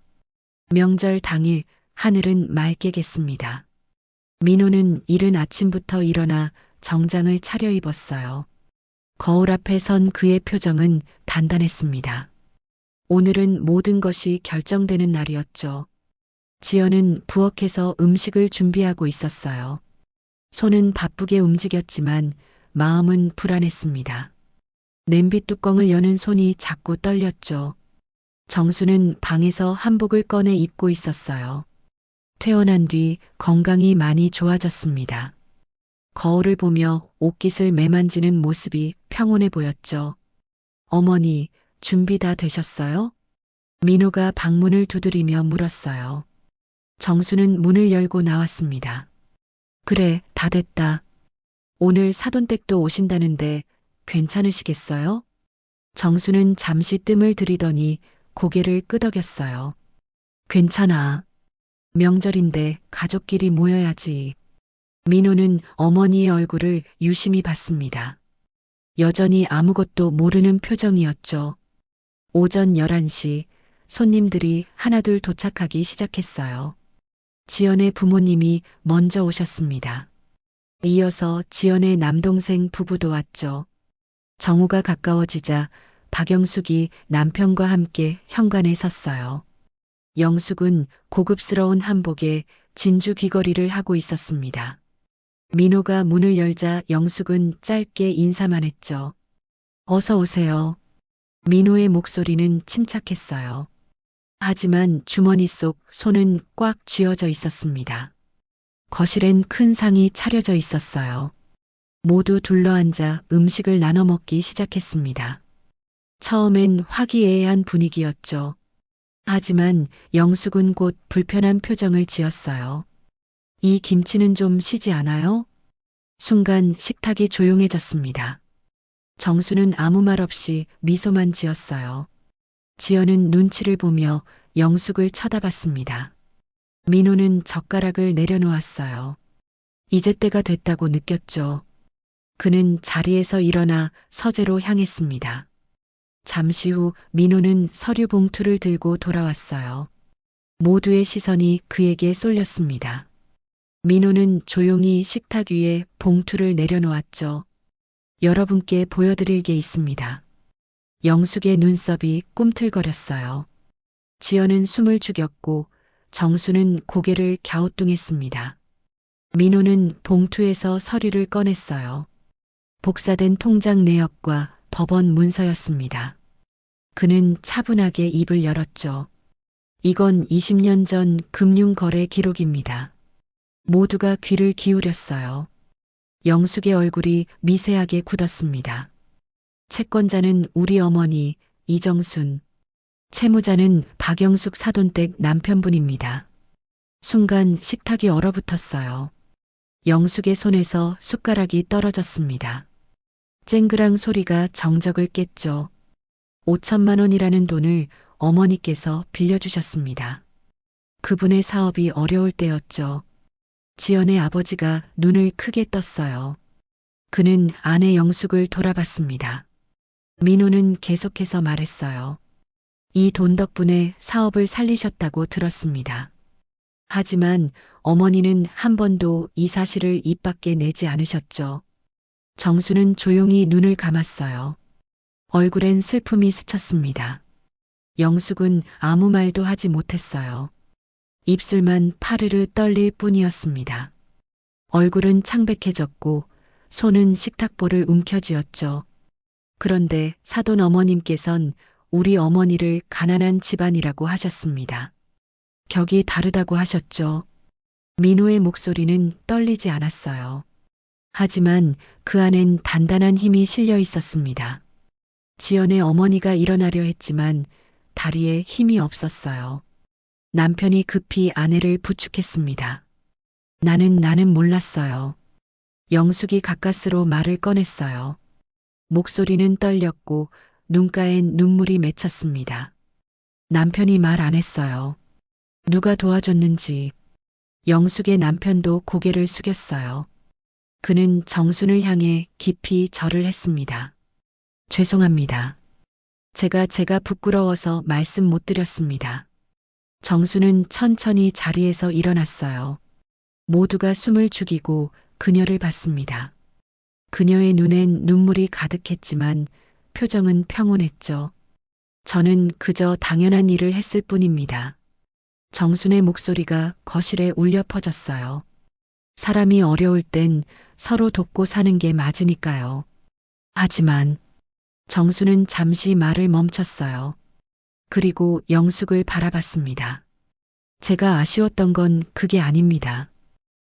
명절 당일 하늘은 맑게 겠습니다. 민호는 이른 아침부터 일어나 정장을 차려입었어요. 거울 앞에 선 그의 표정은 단단했습니다. 오늘은 모든 것이 결정되는 날이었죠. 지연은 부엌에서 음식을 준비하고 있었어요. 손은 바쁘게 움직였지만 마음은 불안했습니다. 냄비 뚜껑을 여는 손이 자꾸 떨렸죠. 정수는 방에서 한복을 꺼내 입고 있었어요. 퇴원한 뒤 건강이 많이 좋아졌습니다. 거울을 보며 옷깃을 매만지는 모습이 평온해 보였죠. 어머니, 준비 다 되셨어요? 민호가 방문을 두드리며 물었어요. 정수는 문을 열고 나왔습니다. 그래, 다 됐다. 오늘 사돈댁도 오신다는데 괜찮으시겠어요? 정수는 잠시 뜸을 들이더니 고개를 끄덕였어요. 괜찮아. 명절인데 가족끼리 모여야지. 민호는 어머니의 얼굴을 유심히 봤습니다. 여전히 아무것도 모르는 표정이었죠. 오전 11시 손님들이 하나둘 도착하기 시작했어요. 지연의 부모님이 먼저 오셨습니다. 이어서 지연의 남동생 부부도 왔죠. 정오가 가까워지자 박영숙이 남편과 함께 현관에 섰어요. 영숙은 고급스러운 한복에 진주 귀걸이를 하고 있었습니다. 민호가 문을 열자 영숙은 짧게 인사만 했죠. 어서 오세요. 민호의 목소리는 침착했어요. 하지만 주머니 속 손은 꽉 쥐어져 있었습니다. 거실엔 큰 상이 차려져 있었어요. 모두 둘러앉아 음식을 나눠 먹기 시작했습니다. 처음엔 화기애애한 분위기였죠. 하지만 영숙은 곧 불편한 표정을 지었어요. 이 김치는 좀 시지 않아요? 순간 식탁이 조용해졌습니다. 정수는 아무 말 없이 미소만 지었어요. 지연은 눈치를 보며 영숙을 쳐다봤습니다. 민호는 젓가락을 내려놓았어요. 이제 때가 됐다고 느꼈죠. 그는 자리에서 일어나 서재로 향했습니다. 잠시 후 민호는 서류 봉투를 들고 돌아왔어요. 모두의 시선이 그에게 쏠렸습니다. 민호는 조용히 식탁 위에 봉투를 내려놓았죠. 여러분께 보여드릴 게 있습니다. 영숙의 눈썹이 꿈틀거렸어요. 지연은 숨을 죽였고 정수는 고개를 갸우뚱했습니다. 민호는 봉투에서 서류를 꺼냈어요. 복사된 통장 내역과 법원 문서였습니다. 그는 차분하게 입을 열었죠. 이건 20년 전 금융거래 기록입니다. 모두가 귀를 기울였어요. 영숙의 얼굴이 미세하게 굳었습니다. 채권자는 우리 어머니 이정순, 채무자는 박영숙 사돈댁 남편분입니다. 순간 식탁이 얼어붙었어요. 영숙의 손에서 숟가락이 떨어졌습니다. 쨍그랑 소리가 정적을 깼죠. 5천만 원이라는 돈을 어머니께서 빌려주셨습니다. 그분의 사업이 어려울 때였죠. 지연의 아버지가 눈을 크게 떴어요. 그는 아내 영숙을 돌아봤습니다. 민호는 계속해서 말했어요. 이 돈 덕분에 사업을 살리셨다고 들었습니다. 하지만 어머니는 한 번도 이 사실을 입 밖에 내지 않으셨죠. 정수는 조용히 눈을 감았어요. 얼굴엔 슬픔이 스쳤습니다. 영숙은 아무 말도 하지 못했어요. 입술만 파르르 떨릴 뿐이었습니다. 얼굴은 창백해졌고 손은 식탁볼을 움켜쥐었죠. 그런데 사돈 어머님께선 우리 어머니를 가난한 집안이라고 하셨습니다. 격이 다르다고 하셨죠. 민호의 목소리는 떨리지 않았어요. 하지만 그 안엔 단단한 힘이 실려 있었습니다. 지연의 어머니가 일어나려 했지만 다리에 힘이 없었어요. 남편이 급히 아내를 부축했습니다. 나는 몰랐어요. 영숙이 가까스로 말을 꺼냈어요. 목소리는 떨렸고 눈가엔 눈물이 맺혔습니다. 남편이 말 안 했어요. 누가 도와줬는지. 영숙의 남편도 고개를 숙였어요. 그는 정순을 향해 깊이 절을 했습니다. 죄송합니다. 제가 부끄러워서 말씀 못 드렸습니다. 정순은 천천히 자리에서 일어났어요. 모두가 숨을 죽이고 그녀를 봤습니다. 그녀의 눈엔 눈물이 가득했지만 표정은 평온했죠. 저는 그저 당연한 일을 했을 뿐입니다. 정순의 목소리가 거실에 울려 퍼졌어요. 사람이 어려울 땐 서로 돕고 사는 게 맞으니까요. 하지만 정순은 잠시 말을 멈췄어요. 그리고 영숙을 바라봤습니다. 제가 아쉬웠던 건 그게 아닙니다.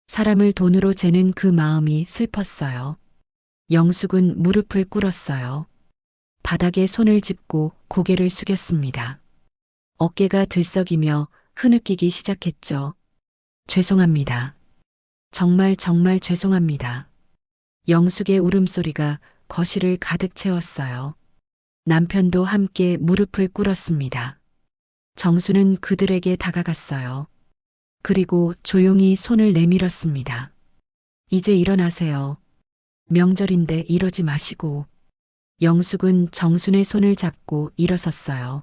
사람을 돈으로 재는 그 마음이 슬펐어요. 영숙은 무릎을 꿇었어요. 바닥에 손을 짚고 고개를 숙였습니다. 어깨가 들썩이며 흐느끼기 시작했죠. 죄송합니다. 정말 죄송합니다. 영숙의 울음소리가 거실을 가득 채웠어요. 남편도 함께 무릎을 꿇었습니다. 정수는 그들에게 다가갔어요. 그리고 조용히 손을 내밀었습니다. 이제 일어나세요. 명절인데 이러지 마시고. 영숙은 정순의 손을 잡고 일어섰어요.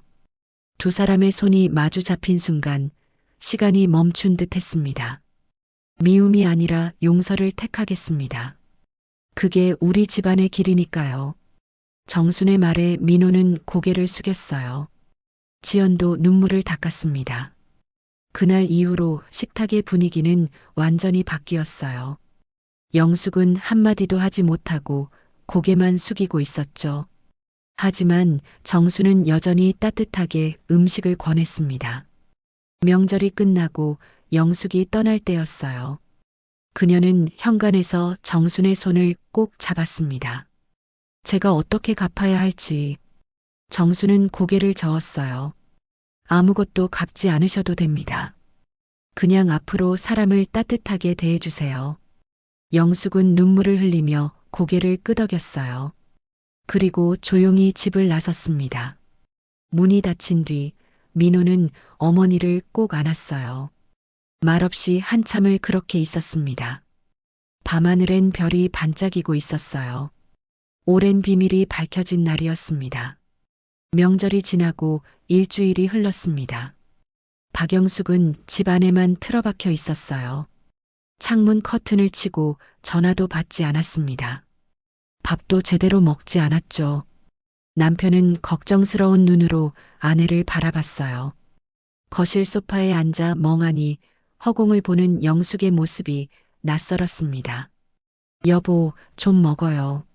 두 사람의 손이 마주 잡힌 순간 시간이 멈춘 듯 했습니다. 미움이 아니라 용서를 택하겠습니다. 그게 우리 집안의 길이니까요. 정순의 말에 민호는 고개를 숙였어요. 지연도 눈물을 닦았습니다. 그날 이후로 식탁의 분위기는 완전히 바뀌었어요. 영숙은 한마디도 하지 못하고 고개만 숙이고 있었죠. 하지만 정수는 여전히 따뜻하게 음식을 권했습니다. 명절이 끝나고 영숙이 떠날 때였어요. 그녀는 현관에서 정순의 손을 꼭 잡았습니다. 제가 어떻게 갚아야 할지. 정수는 고개를 저었어요. 아무것도 갚지 않으셔도 됩니다. 그냥 앞으로 사람을 따뜻하게 대해주세요. 영숙은 눈물을 흘리며 고개를 끄덕였어요. 그리고 조용히 집을 나섰습니다. 문이 닫힌 뒤 민호는 어머니를 꼭 안았어요. 말없이 한참을 그렇게 있었습니다. 밤하늘엔 별이 반짝이고 있었어요. 오랜 비밀이 밝혀진 날이었습니다. 명절이 지나고 일주일이 흘렀습니다. 박영숙은 집 안에만 틀어박혀 있었어요. 창문 커튼을 치고 전화도 받지 않았습니다. 밥도 제대로 먹지 않았죠. 남편은 걱정스러운 눈으로 아내를 바라봤어요. 거실 소파에 앉아 멍하니 허공을 보는 영숙의 모습이 낯설었습니다. 여보, 좀 먹어요.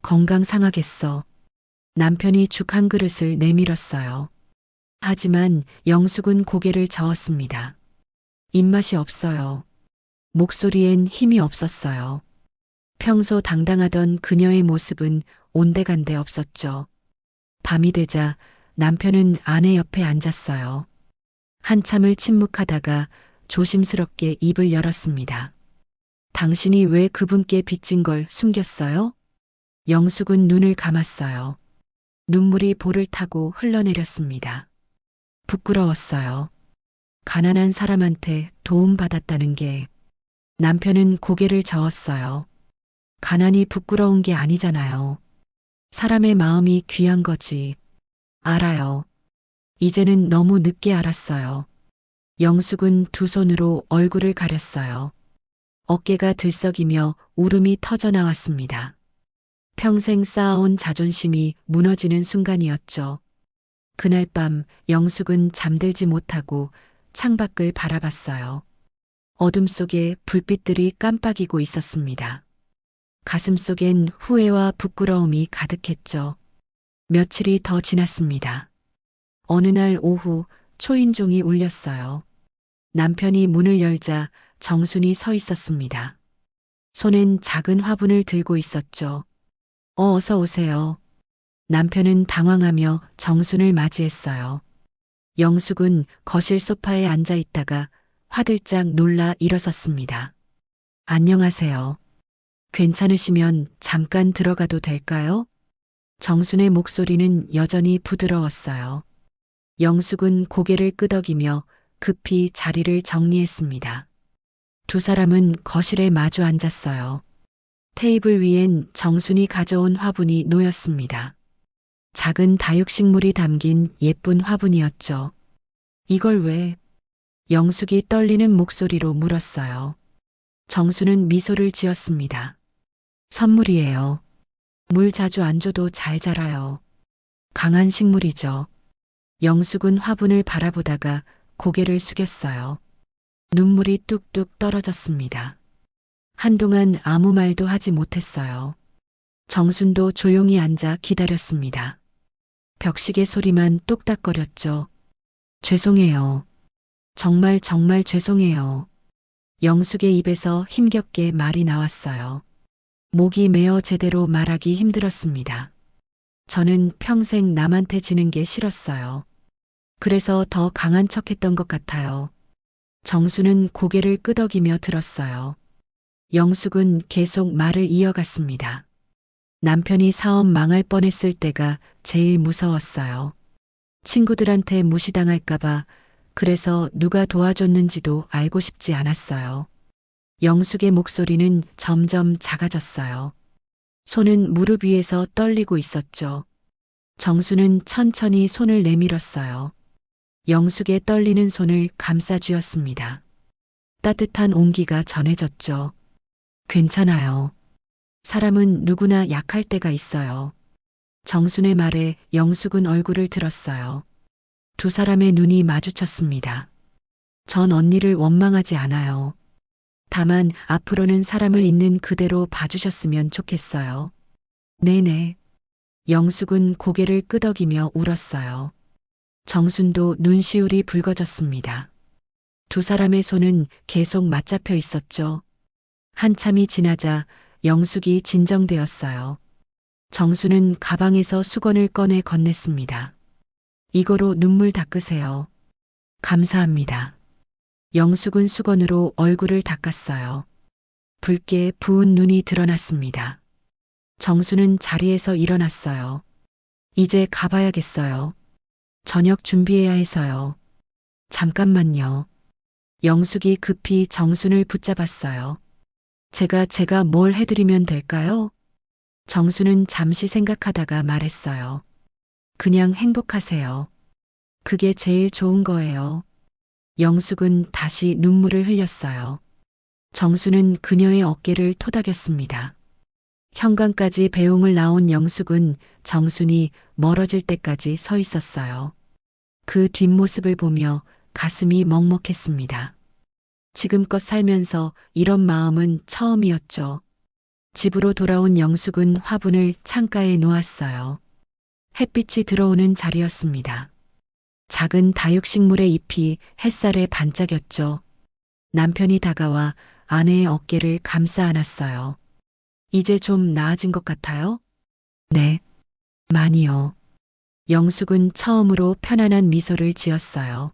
건강 상하겠어. 남편이 죽 한 그릇을 내밀었어요. 하지만 영숙은 고개를 저었습니다. 입맛이 없어요. 목소리엔 힘이 없었어요. 평소 당당하던 그녀의 모습은 온데간데 없었죠. 밤이 되자 남편은 아내 옆에 앉았어요. 한참을 침묵하다가 조심스럽게 입을 열었습니다. 당신이 왜 그분께 빚진 걸 숨겼어요? 영숙은 눈을 감았어요. 눈물이 볼을 타고 흘러내렸습니다. 부끄러웠어요. 가난한 사람한테 도움받았다는 게. 남편은 고개를 저었어요. 가난이 부끄러운 게 아니잖아요. 사람의 마음이 귀한 거지. 알아요. 이제는 너무 늦게 알았어요. 영숙은 두 손으로 얼굴을 가렸어요. 어깨가 들썩이며 울음이 터져 나왔습니다. 평생 쌓아온 자존심이 무너지는 순간이었죠. 그날 밤 영숙은 잠들지 못하고 창밖을 바라봤어요. 어둠 속에 불빛들이 깜빡이고 있었습니다. 가슴 속엔 후회와 부끄러움이 가득했죠. 며칠이 더 지났습니다. 어느 날 오후 초인종이 울렸어요. 남편이 문을 열자 정순이 서 있었습니다. 손엔 작은 화분을 들고 있었죠. 어서 오세요. 남편은 당황하며 정순을 맞이했어요. 영숙은 거실 소파에 앉아 있다가 화들짝 놀라 일어섰습니다. 안녕하세요. 괜찮으시면 잠깐 들어가도 될까요? 정순의 목소리는 여전히 부드러웠어요. 영숙은 고개를 끄덕이며 급히 자리를 정리했습니다. 두 사람은 거실에 마주 앉았어요. 테이블 위엔 정순이 가져온 화분이 놓였습니다. 작은 다육식물이 담긴 예쁜 화분이었죠. 이걸 왜? 영숙이 떨리는 목소리로 물었어요. 정수는 미소를 지었습니다. 선물이에요. 물 자주 안 줘도 잘 자라요. 강한 식물이죠. 영숙은 화분을 바라보다가 고개를 숙였어요. 눈물이 뚝뚝 떨어졌습니다. 한동안 아무 말도 하지 못했어요. 정순도 조용히 앉아 기다렸습니다. 벽시계 소리만 똑딱거렸죠. 죄송해요. 정말 정말 죄송해요. 영숙의 입에서 힘겹게 말이 나왔어요. 목이 메어 제대로 말하기 힘들었습니다. 저는 평생 남한테 지는 게 싫었어요. 그래서 더 강한 척했던 것 같아요. 정수는 고개를 끄덕이며 들었어요. 영숙은 계속 말을 이어갔습니다. 남편이 사업 망할 뻔했을 때가 제일 무서웠어요. 친구들한테 무시당할까봐 그래서 누가 도와줬는지도 알고 싶지 않았어요. 영숙의 목소리는 점점 작아졌어요. 손은 무릎 위에서 떨리고 있었죠. 정수는 천천히 손을 내밀었어요. 영숙의 떨리는 손을 감싸쥐었습니다. 따뜻한 온기가 전해졌죠. 괜찮아요. 사람은 누구나 약할 때가 있어요. 정순의 말에 영숙은 얼굴을 들었어요. 두 사람의 눈이 마주쳤습니다. 전 언니를 원망하지 않아요. 다만 앞으로는 사람을 있는 그대로 봐주셨으면 좋겠어요. 네네. 영숙은 고개를 끄덕이며 울었어요. 정순도 눈시울이 붉어졌습니다. 두 사람의 손은 계속 맞잡혀 있었죠. 한참이 지나자 영숙이 진정되었어요. 정수는 가방에서 수건을 꺼내 건넸습니다. 이거로 눈물 닦으세요. 감사합니다. 영숙은 수건으로 얼굴을 닦았어요. 붉게 부은 눈이 드러났습니다. 정수는 자리에서 일어났어요. 이제 가봐야겠어요. 저녁 준비해야 해서요. 잠깐만요. 영숙이 급히 정순을 붙잡았어요. 제가 뭘 해드리면 될까요? 정수는 잠시 생각하다가 말했어요. 그냥 행복하세요. 그게 제일 좋은 거예요. 영숙은 다시 눈물을 흘렸어요. 정수는 그녀의 어깨를 토닥였습니다. 현관까지 배웅을 나온 영숙은 정순이 멀어질 때까지 서 있었어요. 그 뒷모습을 보며 가슴이 먹먹했습니다. 지금껏 살면서 이런 마음은 처음이었죠. 집으로 돌아온 영숙은 화분을 창가에 놓았어요. 햇빛이 들어오는 자리였습니다. 작은 다육식물의 잎이 햇살에 반짝였죠. 남편이 다가와 아내의 어깨를 감싸 안았어요. 이제 좀 나아진 것 같아요? 네, 많이요. 영숙은 처음으로 편안한 미소를 지었어요.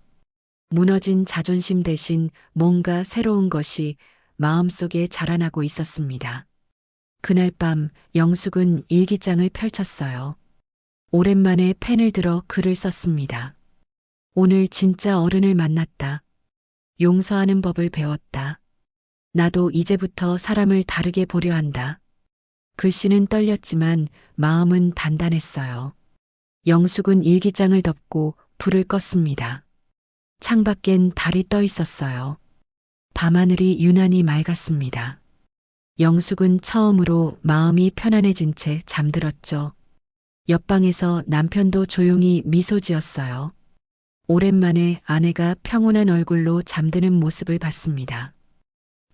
무너진 자존심 대신 뭔가 새로운 것이 마음속에 자라나고 있었습니다. 그날 밤 영숙은 일기장을 펼쳤어요. 오랜만에 펜을 들어 글을 썼습니다. 오늘 진짜 어른을 만났다. 용서하는 법을 배웠다. 나도 이제부터 사람을 다르게 보려 한다. 글씨는 떨렸지만 마음은 단단했어요. 영숙은 일기장을 덮고 불을 껐습니다. 창밖엔 달이 떠 있었어요. 밤하늘이 유난히 맑았습니다. 영숙은 처음으로 마음이 편안해진 채 잠들었죠. 옆방에서 남편도 조용히 미소 지었어요. 오랜만에 아내가 평온한 얼굴로 잠드는 모습을 봤습니다.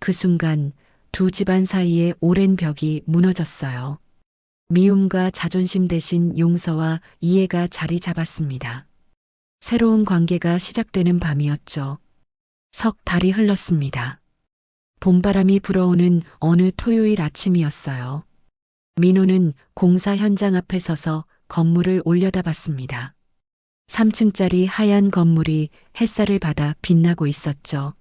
그 순간 두 집안 사이의 오랜 벽이 무너졌어요. 미움과 자존심 대신 용서와 이해가 자리 잡았습니다. 새로운 관계가 시작되는 밤이었죠. 석 달이 흘렀습니다. 봄바람이 불어오는 어느 토요일 아침이었어요. 민호는 공사 현장 앞에 서서 건물을 올려다봤습니다. 3층짜리 하얀 건물이 햇살을 받아 빛나고 있었죠.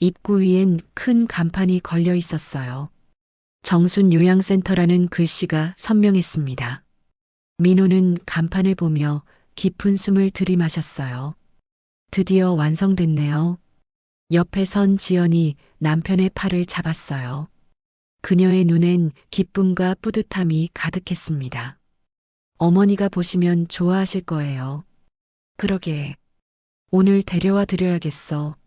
입구 위엔 큰 간판이 걸려 있었어요. 정순 요양센터라는 글씨가 선명했습니다. 민호는 간판을 보며 깊은 숨을 들이마셨어요. 드디어 완성됐네요. 옆에 선 지연이 남편의 팔을 잡았어요. 그녀의 눈엔 기쁨과 뿌듯함이 가득했습니다. 어머니가 보시면 좋아하실 거예요. 그러게. 오늘 데려와 드려야겠어.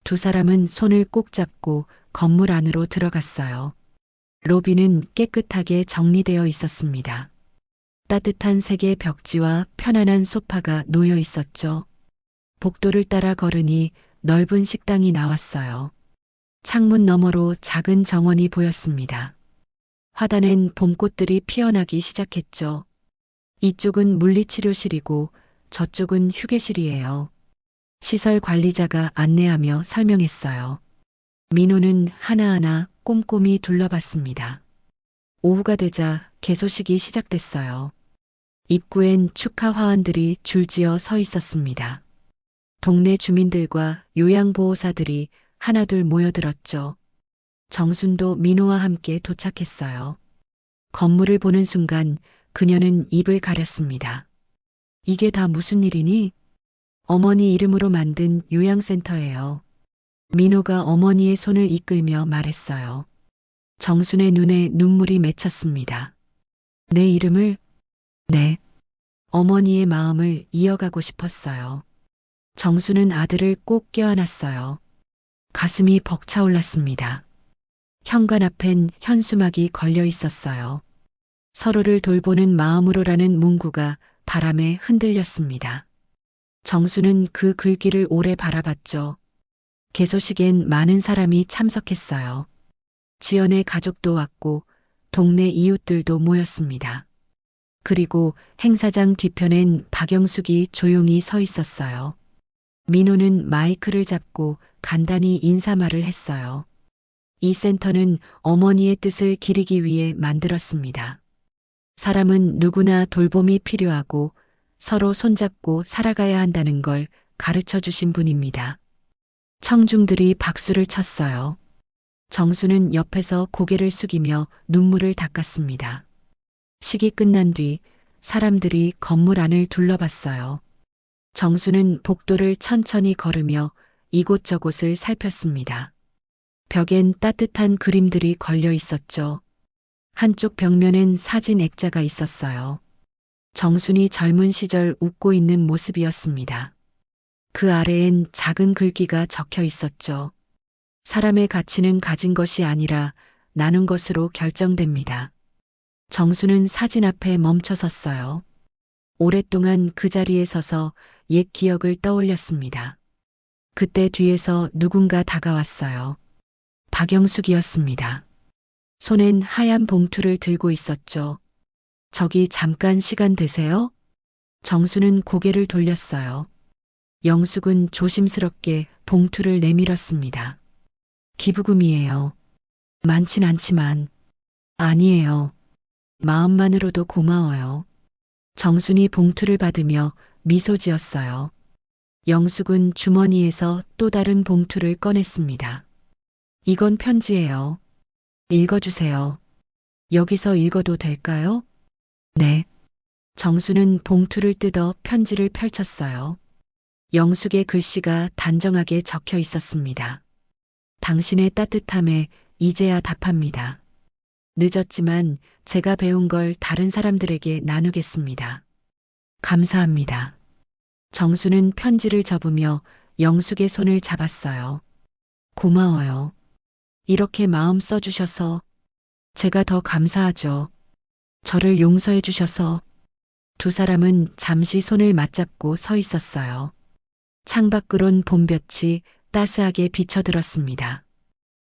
두 사람은 손을 꼭 잡고 건물 안으로 들어갔어요. 로비는 깨끗하게 정리되어 있었습니다. 따뜻한 색의 벽지와 편안한 소파가 놓여 있었죠. 복도를 따라 걸으니 넓은 식당이 나왔어요. 창문 너머로 작은 정원이 보였습니다. 화단엔 봄꽃들이 피어나기 시작했죠. 이쪽은 물리치료실이고 저쪽은 휴게실이에요. 시설 관리자가 안내하며 설명했어요. 민호는 하나하나 꼼꼼히 둘러봤습니다. 오후가 되자 개소식이 시작됐어요. 입구엔 축하 화환들이 줄지어 서 있었습니다. 동네 주민들과 요양보호사들이 하나둘 모여들었죠. 정순도 민호와 함께 도착했어요. 건물을 보는 순간 그녀는 입을 가렸습니다. 이게 다 무슨 일이니? 어머니 이름으로 만든 요양센터예요. 민호가 어머니의 손을 이끌며 말했어요. 정순의 눈에 눈물이 맺혔습니다. 내 이름을? 네. 어머니의 마음을 이어가고 싶었어요. 정순은 아들을 꼭 껴안았어요. 가슴이 벅차올랐습니다. 현관 앞엔 현수막이 걸려 있었어요. 서로를 돌보는 마음으로라는 문구가 바람에 흔들렸습니다. 정수는 그 글귀를 오래 바라봤죠. 개소식엔 많은 사람이 참석했어요. 지연의 가족도 왔고 동네 이웃들도 모였습니다. 그리고 행사장 뒤편엔 박영숙이 조용히 서 있었어요. 민호는 마이크를 잡고 간단히 인사말을 했어요. 이 센터는 어머니의 뜻을 기리기 위해 만들었습니다. 사람은 누구나 돌봄이 필요하고 서로 손잡고 살아가야 한다는 걸 가르쳐 주신 분입니다. 청중들이 박수를 쳤어요. 정수는 옆에서 고개를 숙이며 눈물을 닦았습니다. 식이 끝난 뒤 사람들이 건물 안을 둘러봤어요. 정수는 복도를 천천히 걸으며 이곳저곳을 살폈습니다. 벽엔 따뜻한 그림들이 걸려 있었죠. 한쪽 벽면엔 사진 액자가 있었어요. 정순이 젊은 시절 웃고 있는 모습이었습니다. 그 아래엔 작은 글귀가 적혀 있었죠. 사람의 가치는 가진 것이 아니라 나눈 것으로 결정됩니다. 정수는 사진 앞에 멈춰 섰어요. 오랫동안 그 자리에 서서 옛 기억을 떠올렸습니다. 그때 뒤에서 누군가 다가왔어요. 박영숙이었습니다. 손엔 하얀 봉투를 들고 있었죠. 저기 잠깐 시간 되세요? 정수는 고개를 돌렸어요. 영숙은 조심스럽게 봉투를 내밀었습니다. 기부금이에요. 많진 않지만. 아니에요. 마음만으로도 고마워요. 정순이 봉투를 받으며 미소 지었어요. 영숙은 주머니에서 또 다른 봉투를 꺼냈습니다. 이건 편지예요. 읽어주세요. 여기서 읽어도 될까요? 네. 정수는 봉투를 뜯어 편지를 펼쳤어요. 영숙의 글씨가 단정하게 적혀 있었습니다. 당신의 따뜻함에 이제야 답합니다. 늦었지만 제가 배운 걸 다른 사람들에게 나누겠습니다. 감사합니다. 정수는 편지를 접으며 영숙의 손을 잡았어요. 고마워요. 이렇게 마음 써주셔서 제가 더 감사하죠. 저를 용서해 주셔서. 두 사람은 잠시 손을 맞잡고 서 있었어요. 창밖으론 봄볕이 따스하게 비쳐들었습니다.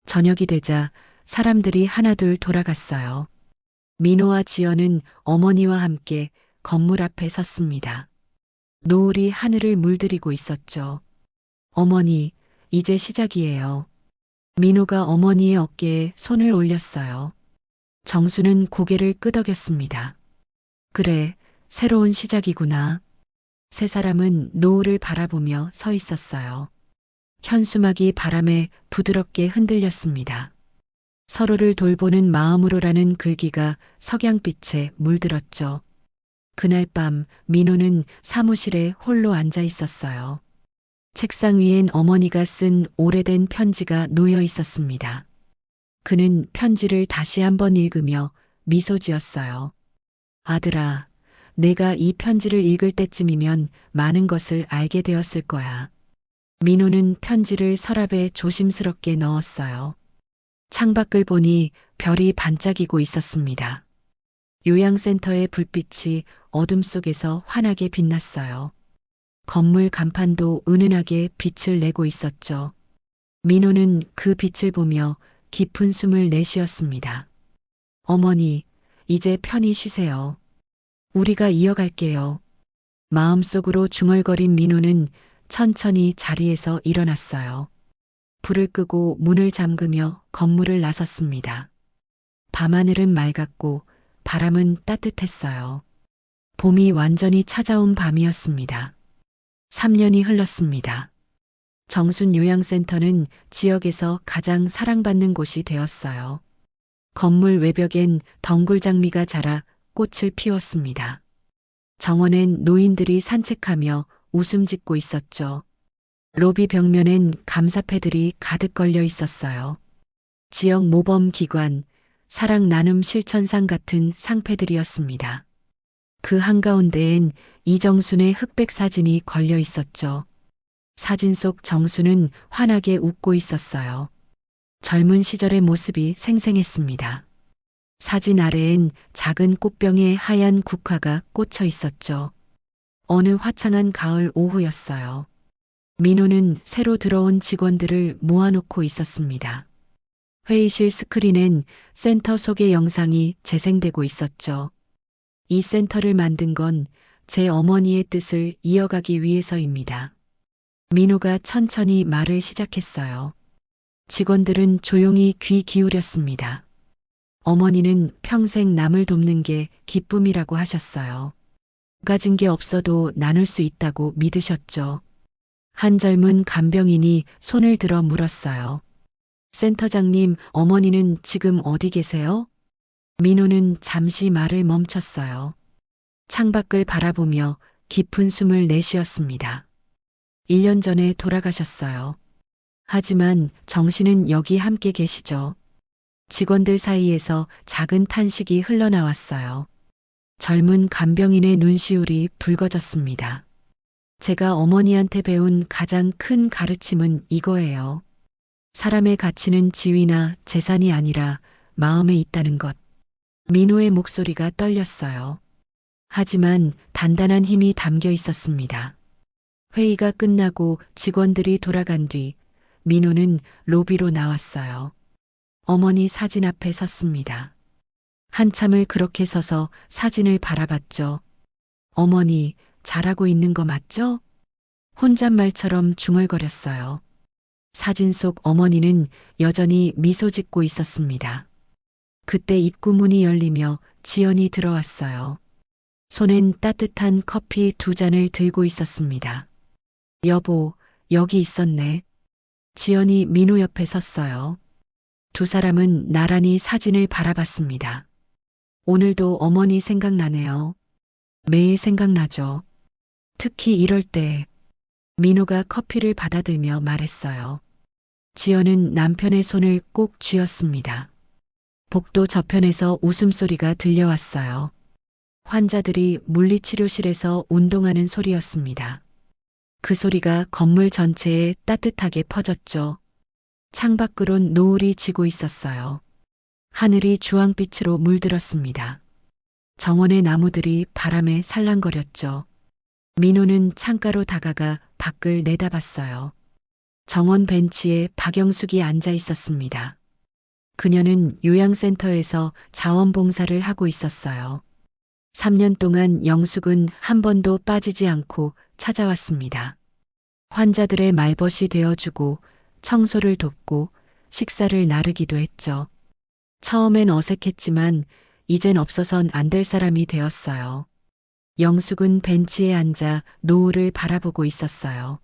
저녁이 되자 사람들이 하나둘 돌아갔어요. 민호와 지연은 어머니와 함께 건물 앞에 섰습니다. 노을이 하늘을 물들이고 있었죠. 어머니, 이제 시작이에요. 민호가 어머니의 어깨에 손을 올렸어요. 정수는 고개를 끄덕였습니다. 그래, 새로운 시작이구나. 세 사람은 노을을 바라보며 서 있었어요. 현수막이 바람에 부드럽게 흔들렸습니다. 서로를 돌보는 마음으로라는 글귀가 석양빛에 물들었죠. 그날 밤 민호는 사무실에 홀로 앉아 있었어요. 책상 위엔 어머니가 쓴 오래된 편지가 놓여 있었습니다. 그는 편지를 다시 한번 읽으며 미소 지었어요. 아들아, 내가 이 편지를 읽을 때쯤이면 많은 것을 알게 되었을 거야. 민호는 편지를 서랍에 조심스럽게 넣었어요. 창밖을 보니 별이 반짝이고 있었습니다. 요양센터의 불빛이 어둠 속에서 환하게 빛났어요. 건물 간판도 은은하게 빛을 내고 있었죠. 민호는 그 빛을 보며 깊은 숨을 내쉬었습니다. 어머니, 이제 편히 쉬세요. 우리가 이어갈게요. 마음속으로 중얼거린 민호는 천천히 자리에서 일어났어요. 불을 끄고 문을 잠그며 건물을 나섰습니다. 밤하늘은 맑았고 바람은 따뜻했어요. 봄이 완전히 찾아온 밤이었습니다. 3년이 흘렀습니다. 정순 요양센터는 지역에서 가장 사랑받는 곳이 되었어요. 건물 외벽엔 덩굴장미가 자라 꽃을 피웠습니다. 정원엔 노인들이 산책하며 웃음 짓고 있었죠. 로비 벽면엔 감사패들이 가득 걸려 있었어요. 지역 모범 기관, 사랑 나눔 실천상 같은 상패들이었습니다. 그 한가운데엔 이정순의 흑백 사진이 걸려 있었죠. 사진 속 정순은 환하게 웃고 있었어요. 젊은 시절의 모습이 생생했습니다. 사진 아래엔 작은 꽃병에 하얀 국화가 꽂혀 있었죠. 어느 화창한 가을 오후였어요. 민호는 새로 들어온 직원들을 모아놓고 있었습니다. 회의실 스크린엔 센터 속의 영상이 재생되고 있었죠. 이 센터를 만든 건 제 어머니의 뜻을 이어가기 위해서입니다. 민호가 천천히 말을 시작했어요. 직원들은 조용히 귀 기울였습니다. 어머니는 평생 남을 돕는 게 기쁨이라고 하셨어요. 가진 게 없어도 나눌 수 있다고 믿으셨죠. 한 젊은 간병인이 손을 들어 물었어요. 센터장님, 어머니는 지금 어디 계세요? 민호는 잠시 말을 멈췄어요. 창밖을 바라보며 깊은 숨을 내쉬었습니다. 1년 전에 돌아가셨어요. 하지만 정신은 여기 함께 계시죠. 직원들 사이에서 작은 탄식이 흘러나왔어요. 젊은 간병인의 눈시울이 붉어졌습니다. 제가 어머니한테 배운 가장 큰 가르침은 이거예요. 사람의 가치는 지위나 재산이 아니라 마음에 있다는 것. 민호의 목소리가 떨렸어요. 하지만 단단한 힘이 담겨 있었습니다. 회의가 끝나고 직원들이 돌아간 뒤 민호는 로비로 나왔어요. 어머니 사진 앞에 섰습니다. 한참을 그렇게 서서 사진을 바라봤죠. 어머니, 잘하고 있는 거 맞죠? 혼잣말처럼 중얼거렸어요. 사진 속 어머니는 여전히 미소 짓고 있었습니다. 그때 입구문이 열리며 지연이 들어왔어요. 손엔 따뜻한 커피 2잔을 들고 있었습니다. 여보, 여기 있었네. 지연이 민호 옆에 섰어요. 두 사람은 나란히 사진을 바라봤습니다. 오늘도 어머니 생각나네요. 매일 생각나죠. 특히 이럴 때 민호가 커피를 받아들며 말했어요. 지연은 남편의 손을 꼭 쥐었습니다. 복도 저편에서 웃음소리가 들려왔어요. 환자들이 물리치료실에서 운동하는 소리였습니다. 그 소리가 건물 전체에 따뜻하게 퍼졌죠. 창밖으론 노을이 지고 있었어요. 하늘이 주황빛으로 물들었습니다. 정원의 나무들이 바람에 살랑거렸죠. 민호는 창가로 다가가 밖을 내다봤어요. 정원 벤치에 박영숙이 앉아 있었습니다. 그녀는 요양센터에서 자원봉사를 하고 있었어요. 3년 동안 영숙은 한 번도 빠지지 않고 찾아왔습니다. 환자들의 말벗이 되어주고 청소를 돕고 식사를 나르기도 했죠. 처음엔 어색했지만 이젠 없어선 안 될 사람이 되었어요. 영숙은 벤치에 앉아 노을을 바라보고 있었어요.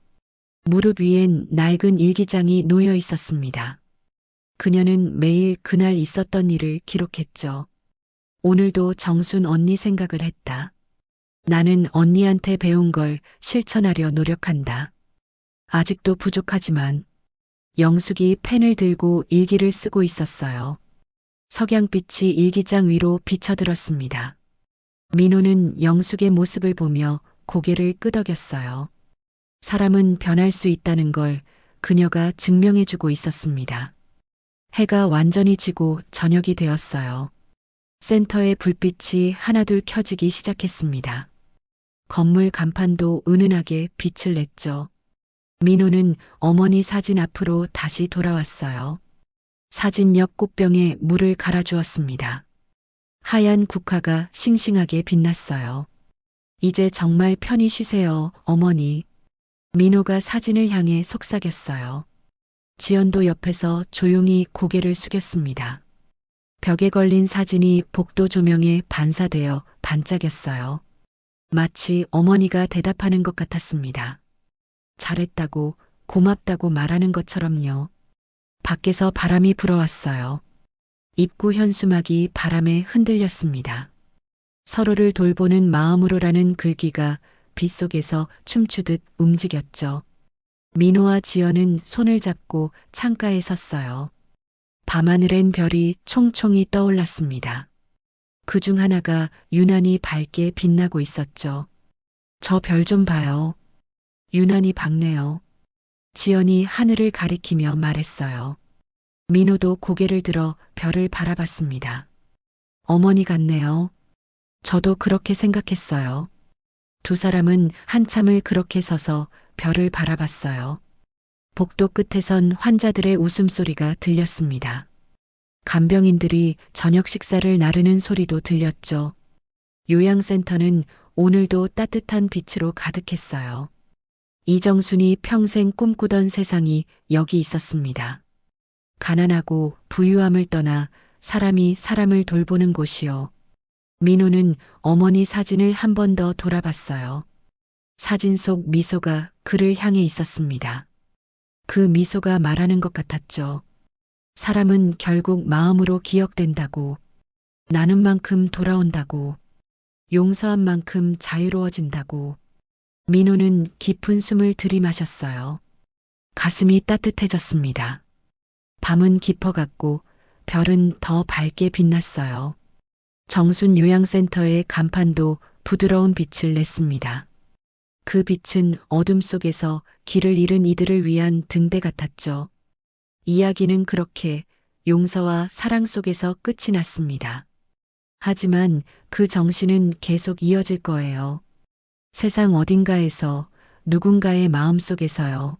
무릎 위엔 낡은 일기장이 놓여 있었습니다. 그녀는 매일 그날 있었던 일을 기록했죠. 오늘도 정순 언니 생각을 했다. 나는 언니한테 배운 걸 실천하려 노력한다. 아직도 부족하지만 영숙이 펜을 들고 일기를 쓰고 있었어요. 석양빛이 일기장 위로 비쳐들었습니다. 민호는 영숙의 모습을 보며 고개를 끄덕였어요. 사람은 변할 수 있다는 걸 그녀가 증명해주고 있었습니다. 해가 완전히 지고 저녁이 되었어요. 센터의 불빛이 하나둘 켜지기 시작했습니다. 건물 간판도 은은하게 빛을 냈죠. 민호는 어머니 사진 앞으로 다시 돌아왔어요. 사진 옆 꽃병에 물을 갈아주었습니다. 하얀 국화가 싱싱하게 빛났어요. 이제 정말 편히 쉬세요, 어머니. 민호가 사진을 향해 속삭였어요. 지연도 옆에서 조용히 고개를 숙였습니다. 벽에 걸린 사진이 복도 조명에 반사되어 반짝였어요. 마치 어머니가 대답하는 것 같았습니다. 잘했다고, 고맙다고 말하는 것처럼요. 밖에서 바람이 불어왔어요. 입구 현수막이 바람에 흔들렸습니다. 서로를 돌보는 마음으로라는 글귀가 빗속에서 춤추듯 움직였죠. 민호와 지연은 손을 잡고 창가에 섰어요. 밤하늘엔 별이 총총히 떠올랐습니다. 그중 하나가 유난히 밝게 빛나고 있었죠. 저 별 좀 봐요. 유난히 밝네요. 지연이 하늘을 가리키며 말했어요. 민호도 고개를 들어 별을 바라봤습니다. 어머니 같네요. 저도 그렇게 생각했어요. 두 사람은 한참을 그렇게 서서 별을 바라봤어요. 복도 끝에선 환자들의 웃음소리가 들렸습니다. 간병인들이 저녁 식사를 나르는 소리도 들렸죠. 요양센터는 오늘도 따뜻한 빛으로 가득했어요. 이정순이 평생 꿈꾸던 세상이 여기 있었습니다. 가난하고 부유함을 떠나 사람이 사람을 돌보는 곳이요. 민호는 어머니 사진을 한 번 더 돌아봤어요. 사진 속 미소가 그를 향해 있었습니다. 그 미소가 말하는 것 같았죠. 사람은 결국 마음으로 기억된다고, 나눈 만큼 돌아온다고, 용서한 만큼 자유로워진다고. 민호는 깊은 숨을 들이마셨어요. 가슴이 따뜻해졌습니다. 밤은 깊어갔고 별은 더 밝게 빛났어요. 정순 요양센터의 간판도 부드러운 빛을 냈습니다. 그 빛은 어둠 속에서 길을 잃은 이들을 위한 등대 같았죠. 이야기는 그렇게 용서와 사랑 속에서 끝이 났습니다. 하지만 그 정신은 계속 이어질 거예요. 세상 어딘가에서 누군가의 마음 속에서요.